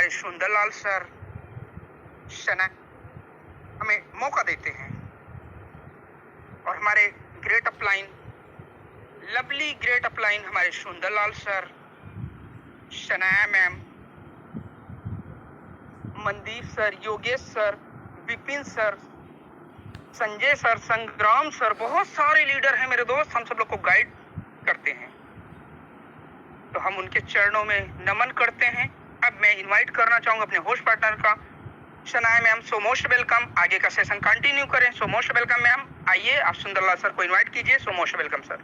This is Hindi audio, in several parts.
हमारे सुंदरलाल सर शना हमें मौका देते हैं और हमारे great upline lovely great upline हमारे Sundarlal sir, Shanaya ma'am, Mandeep sir, Yogesh sir, Vipin sir, Sanjay sir, Sangram sir, बहुत सारे लीडर हैं मेरे दोस्त, हम सब लोग को गाइड करते हैं, तो हम उनके चरणों में नमन करते हैं। अब मैं इनवाइट करना चाहूंगा अपने होस्ट पार्टनर का, शनाया मैम। सो मोस्ट वेलकम, आगे का सेशन कंटिन्यू करें। सो मोस्ट वेलकम मैम, आइए आप सुंदरलाल सर को इनवाइट कीजिए। So most welcome sir.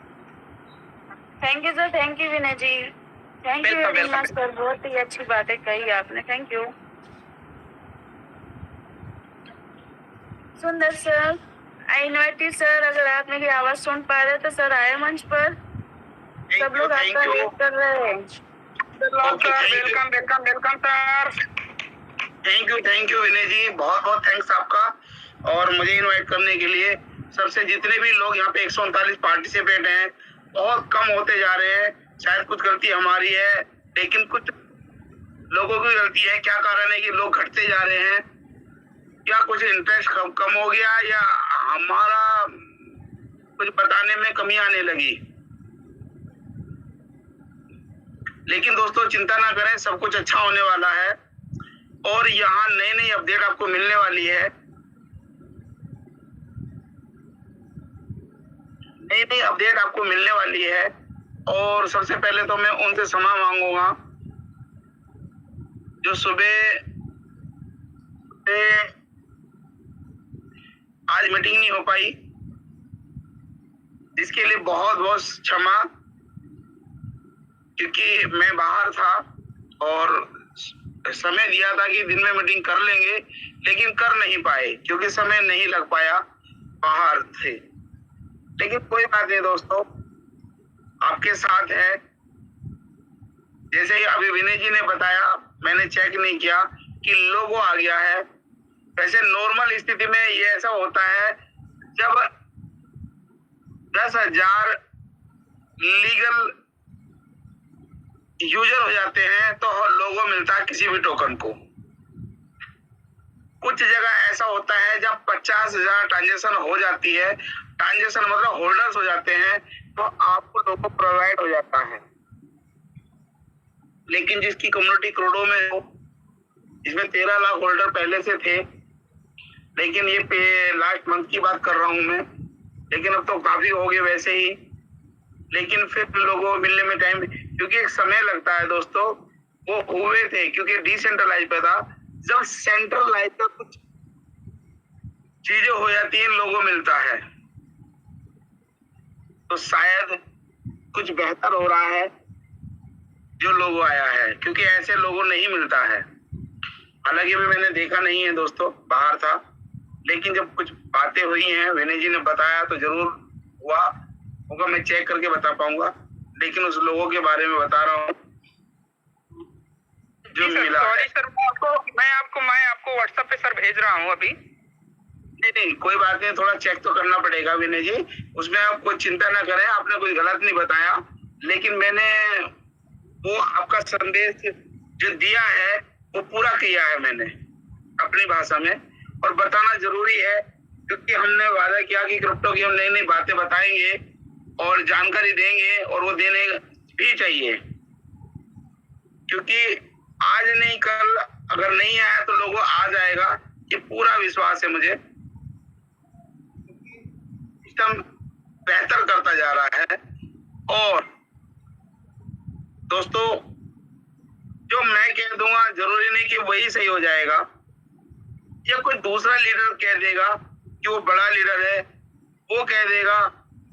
Thank you sir, thank you Vinay ji, thank you very much sir, बहुत ही अच्छी बातें कही आपने, thank you. Sundar sir, I invite you sir, अगर आप मेरी आवाज सुन पा रहे तो सर आए मंच पर, सब लोग आपका वेट कर रहे हैं। Welcome welcome welcome sir. Thank you Vinay ji, बहुत बहुत थैंक्स आपका और मुझे इनवाइट करने के लिए। सबसे जितने भी लोग यहाँ पे 139 पार्टिसिपेंट हैं, बहुत कम होते जा रहे हैं। शायद कुछ गलती हमारी है, लेकिन कुछ लोगों की गलती है। क्या कारण है कि लोग घटते जा रहे हैं? क्या कुछ इंटरेस्ट कम हो गया या हमारा कुछ बताने में कमी आने लगी? लेकिन दोस्तों चिंता ना करें, सब कुछ अच्छा होने वाला है और यहाँ नई नई अपडेट आपको मिलने वाली है। नई नई अपडेट आपको मिलने वाली है और सबसे पहले तो मैं उनसे क्षमा मांगूंगा जो सुबह आज मीटिंग नहीं हो पाई, इसके लिए बहुत बहुत क्षमा, क्योंकि मैं बाहर था और समय दिया था कि दिन में मीटिंग कर लेंगे, लेकिन कर नहीं पाए क्योंकि समय नहीं लग पाया, बाहर थे। लेकिन कोई बात नहीं दोस्तों, आपके साथ है। जैसे ही अभी विनय जी ने बताया, मैंने चेक नहीं किया कि लोगो आ गया है। वैसे नॉर्मल स्थिति में ये ऐसा होता है, जब 10,000 लीगल यूजर हो जाते हैं तो लोगो मिलता है किसी भी टोकन को। कुछ जगह ऐसा होता है जब 50,000 ट्रांजेक्शन हो जाती है, ट्रांजेक्शन मतलब होल्डर्स हो जाते हैं, तो आपको लोगो प्रोवाइड हो जाता है। लेकिन जिसकी कम्युनिटी करोड़ों में हो, इसमें 13 लाख होल्डर पहले से थे, लेकिन ये लास्ट मंथ की बात कर रहा हूं मैं, लेकिन अब तो काफी हो गए वैसे ही। लेकिन फिर लोगों को मिलने में टाइम, क्योंकि एक समय लगता है दोस्तों, वो हुए थे क्योंकि डिसेंट्रलाइज पे था। जब सेंट्रलाइज पे कुछ चीजें हो जाती हैं, लोगों मिलता है, तो शायद कुछ बेहतर हो रहा है जो लोगो आया है, क्योंकि ऐसे लोगों नहीं मिलता है। हालांकि अभी मैंने देखा नहीं है दोस्तों, बाहर था, लेकिन जब कुछ बातें हुई हैं, विनय जी ने बताया तो जरूर हुआ होगा, मैं चेक करके बता पाऊंगा, लेकिन उस लोगों के बारे में बता रहा हूँ जो मिला। सॉरी सर, मैं आपको व्हाट्सएप पे सर भेज रहा हूँ अभी। नहीं, कोई बात नहीं, थोड़ा चेक तो करना पड़ेगा विनय जी, उसमें आप कोई चिंता ना करें, आपने कोई गलत नहीं बताया, लेकिन मैंने वो आपका संदेश जो दिया है वो पूरा किया है मैंने अपनी भाषा में, और बताना जरूरी है क्योंकि हमने वादा किया कि क्रिप्टो की हम नई नई बातें बताएंगे और जानकारी देंगे, और वो देने भी चाहिए, क्योंकि आज नहीं कल अगर नहीं आया तो लोगों आ जाएगा, ये पूरा विश्वास है मुझे। सिस्टम बेहतर करता जा रहा है और दोस्तों जो मैं कह दूंगा जरूरी नहीं कि वही सही हो जाएगा, या कोई दूसरा लीडर कह देगा कि वो बड़ा लीडर है, वो कह देगा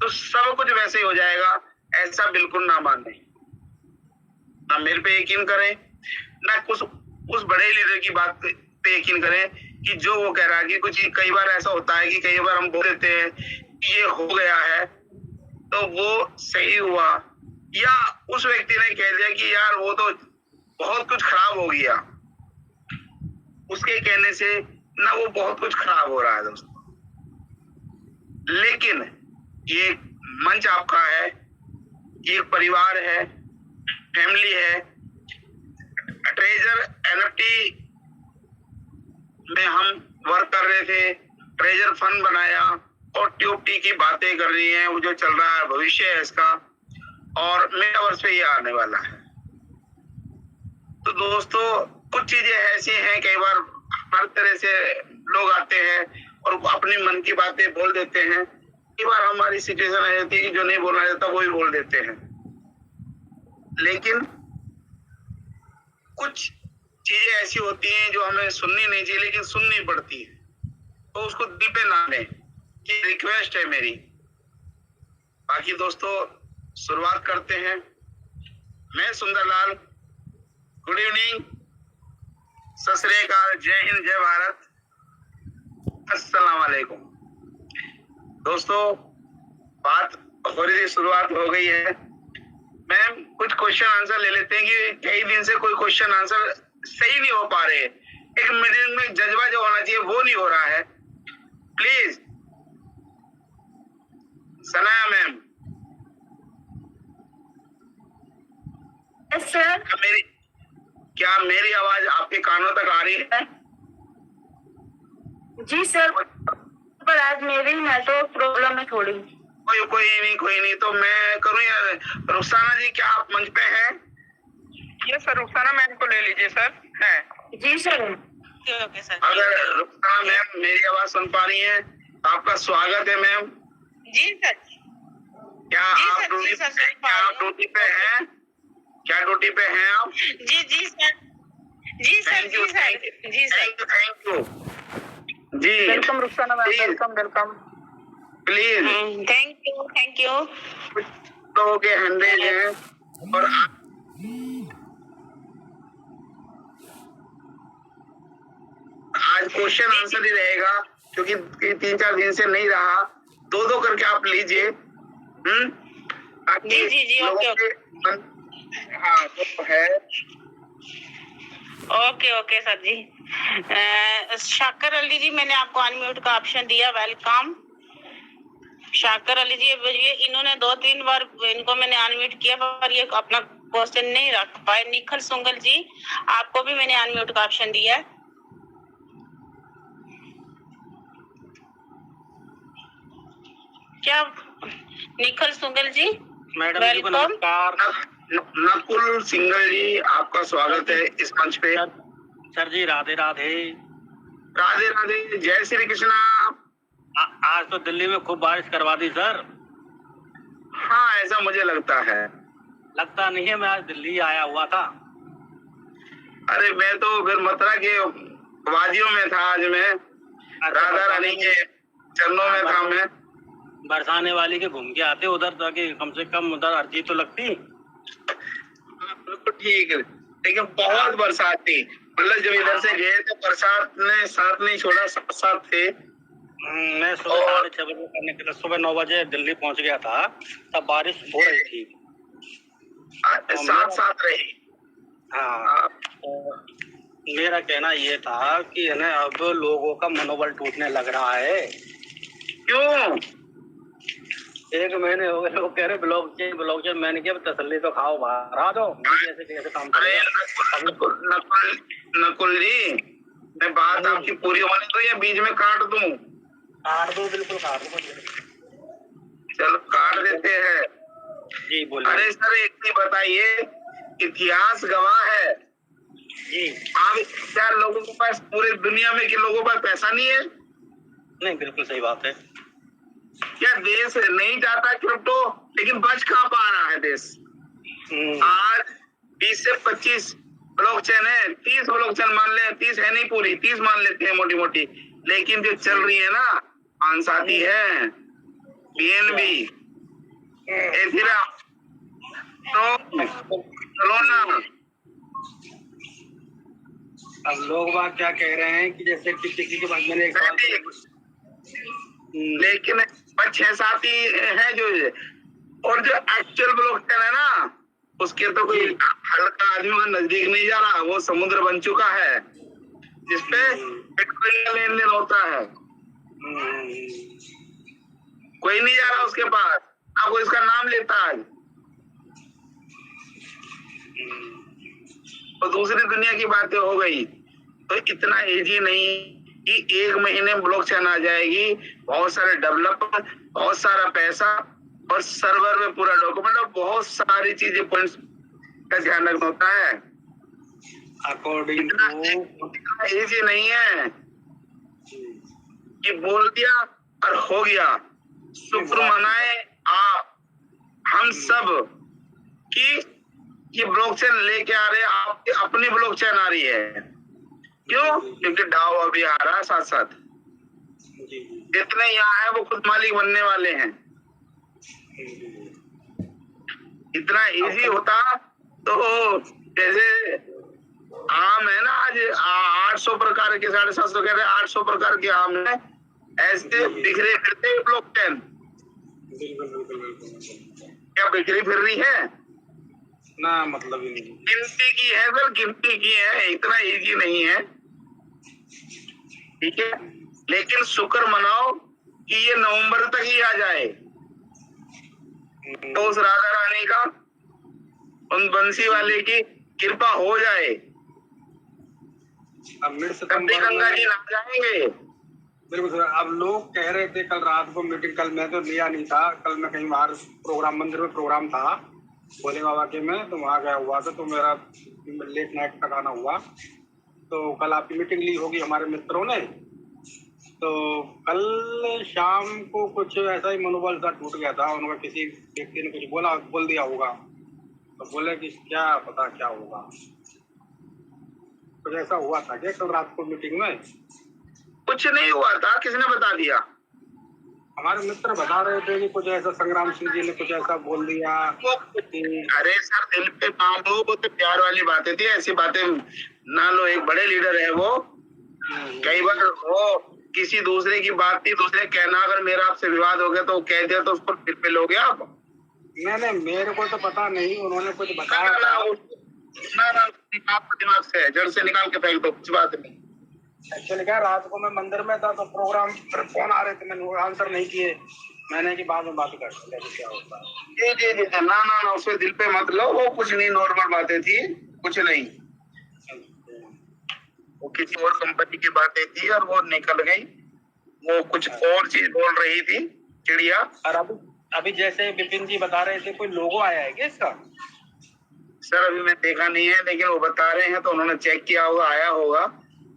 तो सब कुछ वैसे ही हो जाएगा, ऐसा बिल्कुल ना माने, ना मेरे पे यकीन करें, ना कुछ उस बड़े लीडर की बात पे यकीन करें कि जो वो कह रहा है। कि कुछ कई बार ऐसा होता है कि कई बार हम बोल देते हैं कि ये हो गया है तो वो सही हुआ, या उस व्यक्ति ने कह दिया कि यार वो तो बहुत कुछ खराब हो गया, उसके कहने से ना वो बहुत कुछ खराब हो रहा है दोस्तों। लेकिन ये मंच आपका है, ये परिवार है, फैमिली है, ट्रेजर एनएफटी में हम वर्क कर रहे थे, ट्रेजर फंड बनाया और टी की बातें कर रही हैं, वो जो चल रहा है भविष्य है इसका, और मेटावर्स पे ये आने वाला है। तो दोस्तों कुछ चीजें ऐसी हैं, कई बार हर तरह से लोग आते हैं और अपनी मन की बातें बोल देते हैं। कई बार हमारी सिचुएशन ऐसी होती है कि जो नहीं बोलना चाहता वो ही बोल देते हैं, लेकिन कुछ चीजें ऐसी होती हैं जो हमें सुननी नहीं चाहिए लेकिन सुननी पड़ती है, तो उसको दिल पे ना लें, ये रिक्वेस्ट है मेरी। बाकी दोस्तों शुरुआत करते हैं। मैं सुंदरलाल, गुड इवनिंग, सत श्री अकाल, जय हिंद, जय भारत, अस्सलाम वालेकुम। दोस्तों बात हो रही थी, शुरुआत हो गई है। मैम कुछ क्वेश्चन आंसर ले लेते हैं कि कई दिन से कोई क्वेश्चन आंसर सही नहीं हो पा रहे, एक मीटिंग में जज्बा जो होना चाहिए वो नहीं हो रहा है। प्लीज सनाया मैम, सर क्या मेरी आवाज आपके कानों तक आ रही है? जी सर, पर आज मेरी नेटवर्क प्रॉब्लम है थोड़ी। कोई नहीं, तो मैं करूँ यार। रुखसाना जी क्या आप मंच पे हैं? ये सर रुखसाना मैम को ले लीजिए सर। है जी सर। Okay sir. अगर रुखसाना मैम मेरी आवाज सुन पा रही हैं, आपका स्वागत है मैम। जी सर। क्या आप ड्यूटी पे हैं? क्या ड्यूटी पे हैं आप? जी जी सर। जी सर। जी सर। जी सर। थैंक यू जी। Welcome Rukhsana ma'am, welcome. Please thank you. लोगों के हैंडल हैं और आज क्वेश्चन आंसर ही रहेगा क्योंकि 3-4 दिन से नहीं रहा, 2-2 करके आप लीजिए। जी ओके। हाँ तो है। ओके सर जी। शाकर अली जी, मैंने आपको अनम्यूट का ऑप्शन दिया, वेलकम। शाकर अली जी, ये इन्होंने 2-3 बार इनको मैंने अनम्यूट किया पर ये अपना क्वेश्चन नहीं रख पाए। निखल सुंगल जी, आपको भी मैंने अनम्यूट का ऑप्शन दिया है। क्या निखल सुंगल जी? मैडम जी को नमस्कार। नकुल सिंगल जी आपका स्वागत है इस मंच पे। सर जी राधे राधे। राधे राधे, जय श्री कृष्णा। आज तो दिल्ली में खूब बारिश करवा दी सर। हाँ ऐसा मुझे लगता है। लगता नहीं है, मैं आज दिल्ली आया हुआ था। अरे मैं तो फिर मथुरा के वादियों में था आज मैं, राधा रानी के चरणों में था मैं। बरसाने वाली के घूम के आते उधर ताकि कम से कम उधर अर्जी तो लगती। बिल्कुल ठीक है, लेकिन बहुत बरसात थी। मतलब जब इधर से गए तो बरसात ने साथ नहीं छोड़ा, साथ थे। मैं सुबह 6:30 बजे करने के लिए सुबह 9 बजे दिल्ली पहुंच गया था, तब बारिश हो रही थी। साथ रही। हाँ तो मेरा कहना ये था कि है ना, अब लोगों का मनोबल टूटने लग रहा है। क्यों? 1 महीने हो गए, लोग कह रहे ब्लॉकचेन। मैंने किया तसल्ली तो खाओ, बाहर आ जाओ, ऐसे कैसे काम करेगा। नकुल जी, मैं बात आपकी पूरी होने दो या बीच में काट दूं? काट दो, बिल्कुल काट दो। चलो काट देते हैं जी बोलिए। अरे सर एक चीज बताइए, इतिहास गवाह है जी, आप क्या लोगों के पास, पूरे दुनिया में के लोगों पर पैसा नहीं है? नहीं बिल्कुल सही बात है। क्या देश नहीं जाता क्रिप्टो, लेकिन बच कहाँ पा रहा है देश? आज 20 से 25 ब्लॉकचेन है, 30 ब्लॉकचेन मान ले, 30 है नहीं पूरी, 30 मान लेते हैं मोटी मोटी, लेकिन जो चल रही है ना आंसाती है, बीएनबी, एथिरा, तो चलो ना। अब लोग बात क्या कह रहे हैं कि जैसे किसी के बाद मैंने लेकिन 6-7 ही है जो, और जो एक्चुअल ब्लॉकचेन है ना उसके तो कोई हल्का आदमी वहां नजदीक नहीं जा रहा, वो समुद्र बन चुका है जिसपे बिटकॉइन का लेन देन होता है। कोई नहीं जा रहा उसके पास, ना कोई इसका नाम लेता है। और दूसरी दुनिया की बातें हो गई। तो इतना इजी नहीं कि 1 महीने में ब्लॉकचेन आ जाएगी। बहुत सारे डेवलपर, बहुत सारा पैसा और सर्वर में पूरा डॉक्यूमेंट और बहुत सारी चीजें, पॉइंट्स का ध्यान रखना होता है। अकॉर्डिंग इतना इजी नहीं है कि बोल दिया और हो गया। शुक्र मनाए आप हम सब कि ये ब्लॉकचेन लेके आ रहे हैं, आपकी अपनी ब्लॉकचेन आ रही है। क्यों? क्योंकि डाओ अभी आ रहा है साथ साथ। जितने यहाँ है वो खुद मालिक बनने वाले हैं। इतना इजी होता तो जैसे आम है ना, आज 800 प्रकार के, 750 कह रहे 800 प्रकार के आम है, ऐसे बिखरे फिरते ब्लॉकचेन। क्या बिखरी फिर रही है ना, मतलब ही नहीं। गिनती की है सर, गिनती की है, इतना इजी नहीं है। ठीक है, लेकिन शुक्र मनाओ कि ये नवंबर तक ही आ जाए, तो उस राधा रानी का, उन बंसी वाले की कृपा हो जाए, अब मिड तभी गंगा जी नहा जाएंगे। बिल्कुल सर। अब लोग कह रहे थे कल रात को मीटिंग, कल मैं तो लिया नहीं था, कल मैं कहीं बाहर प्रोग्राम, मंदिर में प्रोग्राम था भोले बाबा के में, तो वहाँ गया हुआ था, तो मेरा लेट नाइट तक आना हुआ। तो कल आपकी मीटिंग ली होगी हमारे मित्रों ने, तो कल शाम को कुछ ऐसा ही मनोबल सा टूट गया था उनका, किसी व्यक्ति ने कुछ बोल दिया होगा, तो बोले कि क्या पता क्या होगा। कुछ ऐसा हुआ था क्या कल रात को मीटिंग में? कुछ नहीं हुआ था, किसने बता दिया? हमारे मित्र बता रहे थे कि कुछ ऐसा संग्राम सिंह जी ने कुछ ऐसा बोल दिया। अरे सर, दिल पे काम हो, वो तो प्यार वाली बातें थी, ऐसी बातें ना लो। एक बड़े लीडर है वो, कई बार वो किसी दूसरे की बात थी, दूसरे कहना, अगर मेरा आपसे विवाद हो गया तो कह दिया तो उस पर फिर पे लोगे आप? नहीं, मेरे को तो पता नहीं, उन्होंने कुछ बताया ना, दिमाग से जड़ से निकाल के फेंक दो, कुछ बात नहीं। एक्चुअली क्या, रात को मैं मंदिर में था तो प्रोग्राम पर फोन आ रहे थे, मैंने आंसर नहीं किए, मैंने कि बाद में बात कर क्या होता है। जी, ना, उसमें दिल पे मत लो, वो कुछ नहीं, नॉर्मल बातें थी, कुछ नहीं। वो किसी और कंपनी की बातें थी और वो निकल गई, वो कुछ और चीज बोल रही थी, चिड़िया। और अभी जैसे विपिन जी बता रहे थे, कोई लोगो आया है क्या इसका? सर अभी मैं देखा नहीं है, लेकिन वो बता रहे हैं तो उन्होंने चेक किया होगा, आया होगा।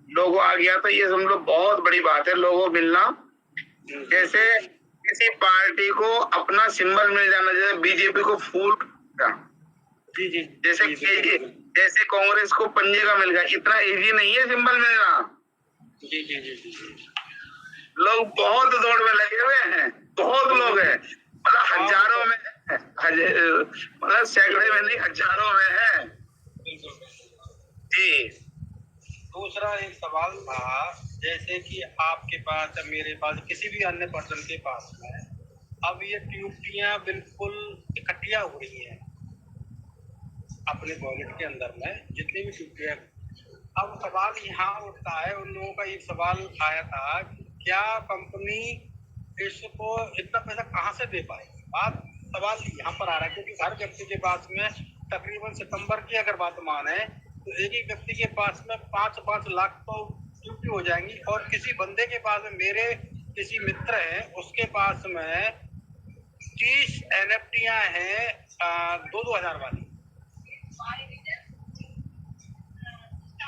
लोगो आ गया तो ये समझ लो बहुत बड़ी बात है, लोगो मिलना। जैसे किसी पार्टी को अपना सिंबल मिल जाना, जैसे बीजेपी को फूल का, जी, जैसे कांग्रेस को पंजे का मिल गया, इतना इजी नहीं है सिंबल मिलना। जी। लोग बहुत दौड़ में लगे हुए हैं, बहुत लोग हैं, मतलब हजारों में, मतलब सैकड़े में नहीं, हजारों में है। जी। दूसरा एक सवाल था, जैसे कि आपके पास, मेरे पास, किसी भी अन्य पर्सन के पास में अब ये ट्यूटियां बिल्कुल इकट्ठिया हो रही हैं अपने वॉलेट के अंदर में, जितनी भी ट्यूटियां। अब सवाल यहाँ उठता है, उन लोगों का एक सवाल आया था, क्या कंपनी इसको इतना पैसा कहाँ से दे पाएगी? सवाल यहाँ पर आ रहा है, क्योंकि हर व्यक्ति के पास में तकरीबन सितंबर की अगर बात माने तो एक ही व्यक्ति के पास में 5-5 लाख तो ड्यूटी हो जाएंगी। और किसी बंदे के पास में, मेरे किसी मित्र हैं, उसके पास में 30 NFTयां हैं 2-2 हजार वाली।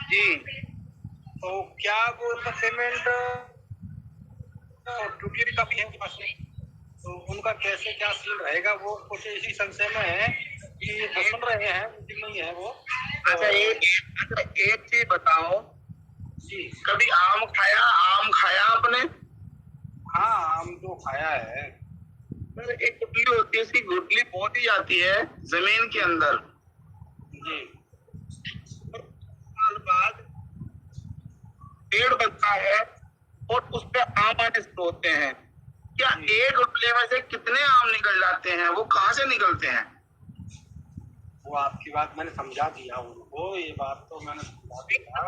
जी, तो क्या वो उनका पेमेंट ड्यूटी का भी है उनके पास में, तो उनका कैसे क्या सीन रहेगा? वो कुछ इसी संशय में है कि वो सुन रहे हैं, मीटिंग नहीं है वो। अच्छा एक चीज बताओ जी, कभी आम खाया आपने? हाँ, आम तो खाया है। एक गुटली होती है, इसकी गुटली बहुत ही जाती है जमीन के अंदर। जी, साल बाद पेड़ बनता है और उस पे आम आने शुरू होते हैं। क्या एक गुटली में से कितने आम निकल जाते हैं? वो कहाँ से निकलते हैं? वो आपकी बात मैंने समझा दिया उनको, ये बात तो मैंने समझा दिया।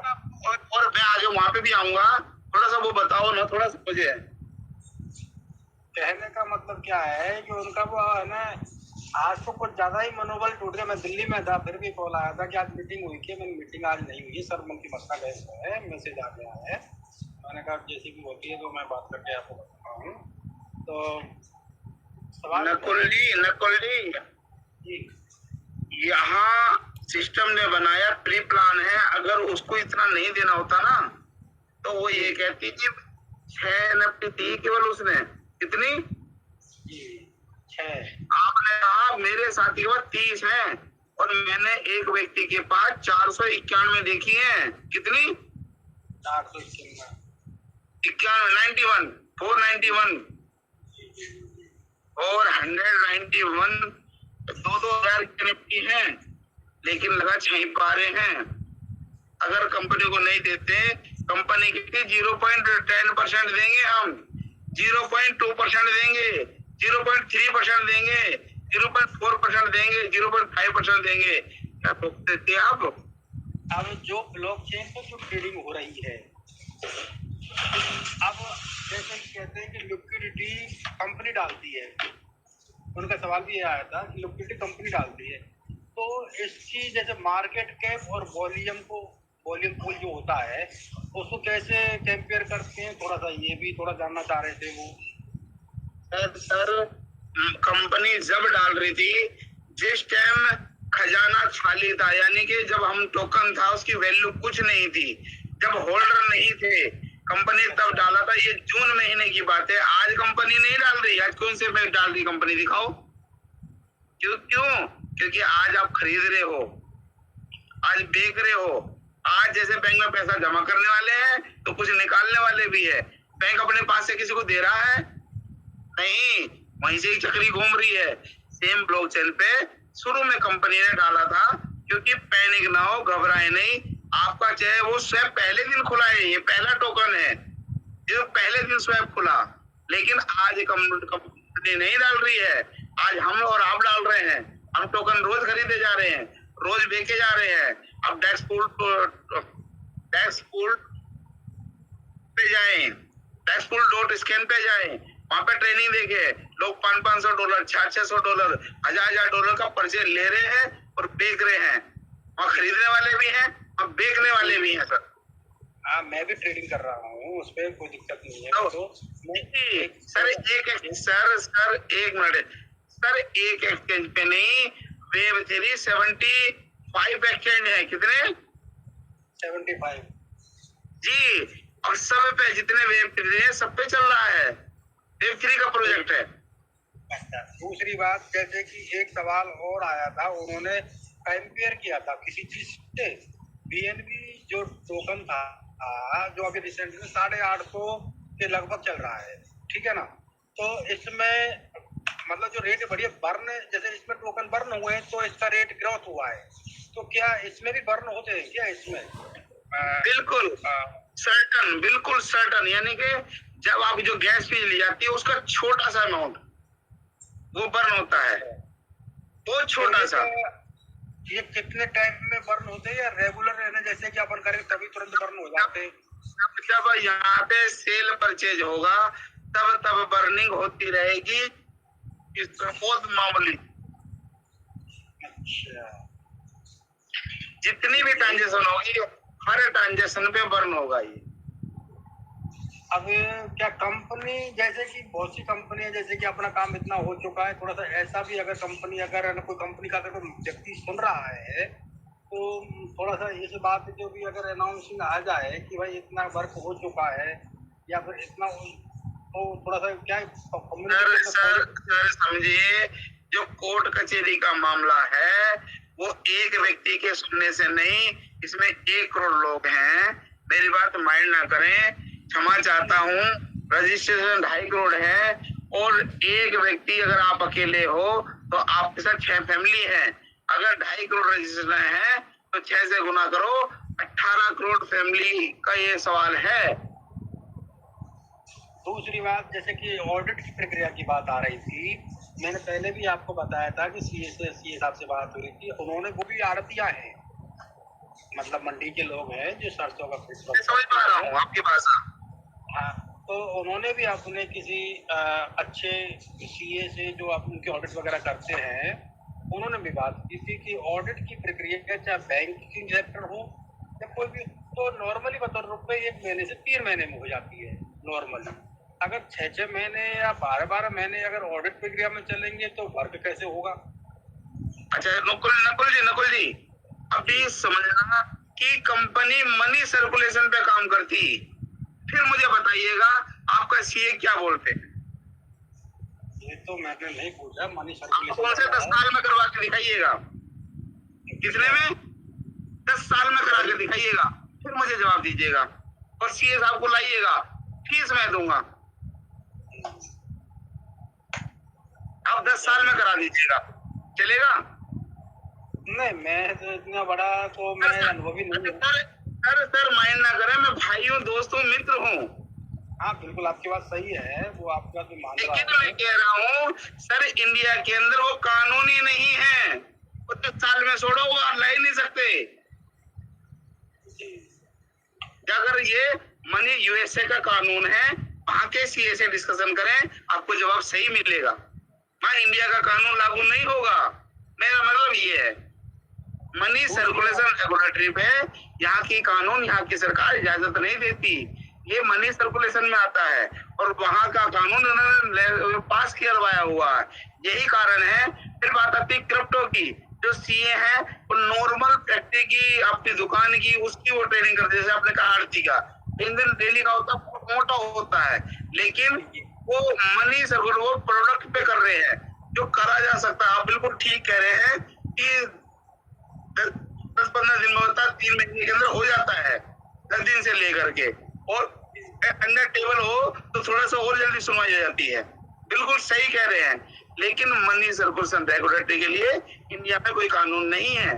और मैं आज वहां पे भी आऊंगा, थोड़ा सा वो बताओ ना, थोड़ा सा मुझे। कहने का मतलब क्या है कि उनका वो है ना, आज तो कुछ ज्यादा ही मनोबल टूट गया। मैं दिल्ली में था, फिर भी कॉल आया था कि आज मीटिंग हुई थी। मैंने मीटिंग आज नहीं हुई, सर मन की मसला गैस है, मैसेज आ गया है। मैंने कहा जैसी भी होती है तो मैं बात करके आपको बताता हूँ। तो सवाल नकुल जी, यहाँ सिस्टम ने बनाया, प्री प्लान है। अगर उसको इतना नहीं देना होता ना तो वो ये कहती कि 6 NFT थी केवल उसने। कितनी? 6। आपने कहा मेरे साथी के पास 30 है और मैंने एक व्यक्ति के पास 491 देखी है। कितनी? 491, 91, 491 और 191, 2,000 NFT हैं, लेकिन लगा 6 पा रहे हैं। अगर कंपनी को नहीं देते, कंपनी के 0.10% देंगे हम, 0.2% देंगे, 0.3% देंगे, 0.4% देंगे, 0.5% देंगे। क्या सोचते थे आप? अब जो ब्लॉकचेन पर जो ट्रेडिंग हो रही है, अब जैसे कहते हैं कि लिक्विडिटी कंपनी डालती है, उनका सवाल भी ये आया था कि लिक्विडिटी कंपनी डालती है, तो इसकी जैसे मार्केट कैप और वॉल्यूम पूल जो होता है उसको कैसे कंपेयर करते हैं, थोड़ा सा ये भी थोड़ा जानना चाह रहे थे वो। सर कंपनी जब डाल रही थी जिस टाइम खजाना खाली था, यानी कि जब हम टोकन था उसकी वैल्यू कुछ नहीं थी, जब होल्डर नहीं थे, कंपनी तब डाला था। ये जून महीने की बात है। आज कंपनी नहीं डाल रही। आज कौन से में डाल रही कंपनी, दिखाओ। क्यों? क्योंकि आज आप खरीद रहे हो, आज बेच रहे हो। आज जैसे बैंक में पैसा जमा करने वाले हैं तो कुछ निकालने वाले भी है। बैंक अपने पास से किसी को दे रहा है? नहीं, वहीं से ही चक्री घूम रही है। सेम ब्लॉकचेन पे शुरू में कंपनी ने डाला था, क्योंकि पैनिक ना हो, घबराए नहीं। आपका चाहे वो स्वैप पहले दिन खुला है, ये पहला टोकन है, ये पहले दिन स्वैप खुला, लेकिन आज कंपनी नहीं डाल रही है। आज हम और आप डाल रहे हैं। हम टोकन रोज खरीदे जा रहे हैं, रोज बेचे जा रहे हैं। अब डेस्क पूल पे जाएं, DexPool.scan पे जाएं, वहां पे ट्रेनिंग देखे। लोग $500, $600, $1000 का परचेज ले रहे हैं और बेच रहे हैं। वहाँ खरीदने वाले भी हैं और बेचने वाले भी हैं। सर हाँ, मैं भी ट्रेडिंग कर रहा हूँ, उस पर कोई दिक्कत नहीं है। तो सर एक मिनट सर, एक एक्सचेंज पे नहीं, Web3 75 एक्सचेंज है। कितने? 75 जी। और सब पे जितने Web3 है सब पे चल रहा है। Web3 का प्रोजेक्ट है। अच्छा, दूसरी बात, जैसे कि एक सवाल और आया था, उन्होंने कंपेयर किया था किसी चीज से। BNB जो टोकन था, जो अभी रिसेंट में 850 के लगभग चल रहा है, ठीक है ना। तो इसमें मतलब जो रेट बढ़िया बर्न, जैसे इसमें टोकन बर्न हुए तो इसका रेट ग्रोथ हुआ है, तो क्या इसमें भी बर्न होते हैं क्या इसमें? बिल्कुल सर्टन, बिल्कुल सर्टन। यानी कि जब आप जो गैस फीस ली जाती है उसका छोटा सा अमाउंट वो बर्न होता है, वो छोटा सा। ये कितने टाइम में बर्न होते हैं या रेगुलर रहना, जैसे कि अपन करें तभी तुरंत बर्न हो जाते हैं? जब यहाँ पे सेल परचेज होगा तब बर्निंग होती रहेगी, बहुत मामूली। अच्छा, जितनी भी ट्रांजेक्शन होगी हर ट्रांजेक्शन पे बर्न होगा ये। अब क्या कंपनी, जैसे कि बहुत सी कंपनियां, जैसे कि अपना काम इतना हो चुका है, थोड़ा सा ऐसा भी अगर कंपनी, अगर कोई कंपनी का अगर कोई व्यक्ति सुन रहा है तो थोड़ा सा इस बात जो भी अगर अनाउंसिंग आ जाए कि भाई इतना वर्क हो चुका है या फिर इतना, तो थोड़ा सा क्या सर समझिए, जो कोर्ट कचहरी का मामला है वो एक व्यक्ति के सुनने से नहीं, इसमें 1 करोड़ लोग हैं। मेरी बात माइंड ना करें, क्षमा चाहता हूँ। रजिस्ट्रेशन 2.5 करोड़ है और एक व्यक्ति अगर आप अकेले हो तो आपके साथ 6 फैमिली है। अगर 2.5 करोड़ रजिस्ट्रेशन है तो 6 से गुना करो, 18 करोड़ फैमिली का ये सवाल है। दूसरी बात, जैसे कि ऑडिट की प्रक्रिया की बात आ रही थी, मैंने पहले भी आपको बताया था कि सीए साहब से बात हो रही थी, उन्होंने, वो भी आड़तिया हैं, मतलब मंडी के लोग हैं जो सरसों का समझ पा रहा हूँ आपकी भाषा। हाँ, तो उन्होंने भी अपने किसी अच्छे सीए से जो आप उनके ऑडिट वगैरह करते हैं, उन्होंने भी बात की थी कि ऑडिट की प्रक्रिया चाहे बैंकिंग सेक्टर हो या कोई भी, तो नॉर्मली बतौर रुपए 1 महीने से 3 महीने में हो जाती है नॉर्मली। अगर 6-6 महीने या 12-12 महीने अगर ऑडिट प्रक्रिया में चलेंगे तो वर्क कैसे होगा? अच्छा नकुल जी अभी समझना कि कंपनी मनी सर्कुलेशन पे काम करती, फिर मुझे बताइएगा आपका सीए क्या बोलते हैं। ये तो मैंने नहीं पूछा मनी आप कौन से 10 सर्कुलेशन। साल में करवा के दिखाइएगा, कितने में 10 साल में करा के दिखाइएगा, फिर मुझे जवाब दीजिएगा। और सीए साहब को लाइएगा, फीस मैं दूंगा, आप 10 साल में करा दीजिएगा, चलेगा? नहीं, मैं तो इतना बड़ा तो मैं अनुभवी नहीं हूँ। सर माइंड ना करें, मैं भाई हूँ, दोस्त हूँ, मित्र हूँ। हाँ बिल्कुल आपकी बात सही है, वो आपका जो मान रहा लेकिन है। मैं कह रहा हूँ सर, इंडिया के अंदर वो कानूनी नहीं है, वो 10 साल में छोड़ो, वो आप ला ही नहीं सकते। अगर ये मनी यूएसए का कानून है, वहां के सीए से डिस्कशन करें, आपको जवाब सही मिलेगा। वहां इंडिया का कानून लागू नहीं होगा। मेरा मतलब ये है, मनी सर्कुलेशन रेगुलेटरी पे यहाँ की कानून, यहाँ की सरकार इजाजत नहीं देती, ये मनी सर्कुलेशन में आता है और वहां का कानून उन्होंने पास करवाया हुआ है। यही कारण है। फिर बात आती है क्रिप्टो की, जो सीए है वो नॉर्मल फैक्ट्री की, अपनी दुकान की, उसकी वो ट्रेनिंग करते, जैसे आपने कहा आरती का इंजन डेली का होता है, मोटा होता है, लेकिन वो मनी सर्कुलेशन वो प्रोडक्ट पे कर रहे हैं, जो करा जा सकता है। आप बिल्कुल ठीक कह रहे हैं कि 10-15 दिन में होता है, 3 महीने के अंदर हो जाता है, 10 दिन से लेकर के, और अंडर टेबल हो तो थोड़ा सा और जल्दी सुनवाई हो जाती है। बिल्कुल सही कह रहे हैं, लेकिन मनी सर्कुलेशन रेगुलेटरी के लिए इंडिया में कोई कानून नहीं है।